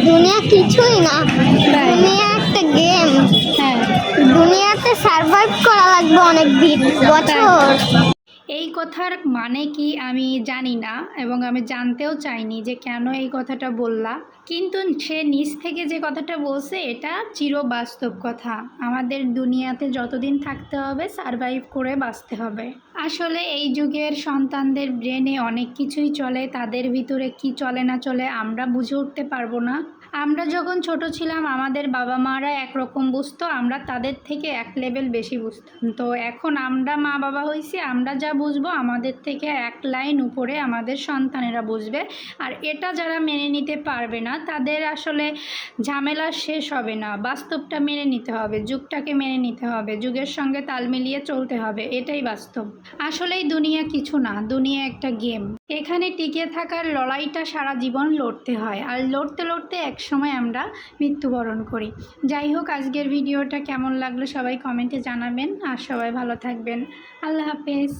দুনিয়া কিছুই না, দুনিয়া একটা গেম। হ্যাঁ, দুনিয়াতে সার্ভাইভ করা লাগবে অনেক দিন, বছর। এই কথার মানে কি আমি জানি না এবং আমি জানতেও চাইনি যে কেন এই কথাটা বললা, কিন্তু সে নিজ থেকে যে কথাটা বলছে এটা চিরবাস্তব কথা। আমাদের দুনিয়াতে যতদিন থাকতে হবে সারভাইভ করে বাঁচতে হবে। আসলে এই যুগের সন্তানদের ব্রেনে অনেক কিছুই চলে, তাদের ভিতরে কি চলে না চলে আমরা বুঝে উঠতে পারবো না। আমরা যখন ছোট ছিলাম আমাদের বাবা মারা একরকম বুঝতো, আমরা তাদের থেকে এক লেভেল বেশি বুঝতাম। তো এখন আমরা মা বাবা হয়েছি, আমরা যা বুঝবো আমাদের থেকে এক লাইন উপরে আমাদের সন্তানেরা বুঝবে। আর এটা যারা মেনে নিতে পারবে না তাদের আসলে ঝামেলা শেষ হবে না। বাস্তবটা মেনে নিতে হবে, যুগটাকে মেনে নিতে হবে, যুগের সঙ্গে তাল মিলিয়ে চলতে হবে, এটাই বাস্তব। আসলেই দুনিয়া কিছু না, দুনিয়া একটা গেম। এখানে টিকে থাকার লড়াইটা সারা জীবন লড়তে হয়, আর লড়তে লড়তে একসময় আমরা মৃত্যুবরণ করি। যাই হোক, আজকের ভিডিওটা কেমন লাগলো সবাই কমেন্টে জানাবেন, আর সবাই ভালো থাকবেন। আল্লাহ হাফেজ।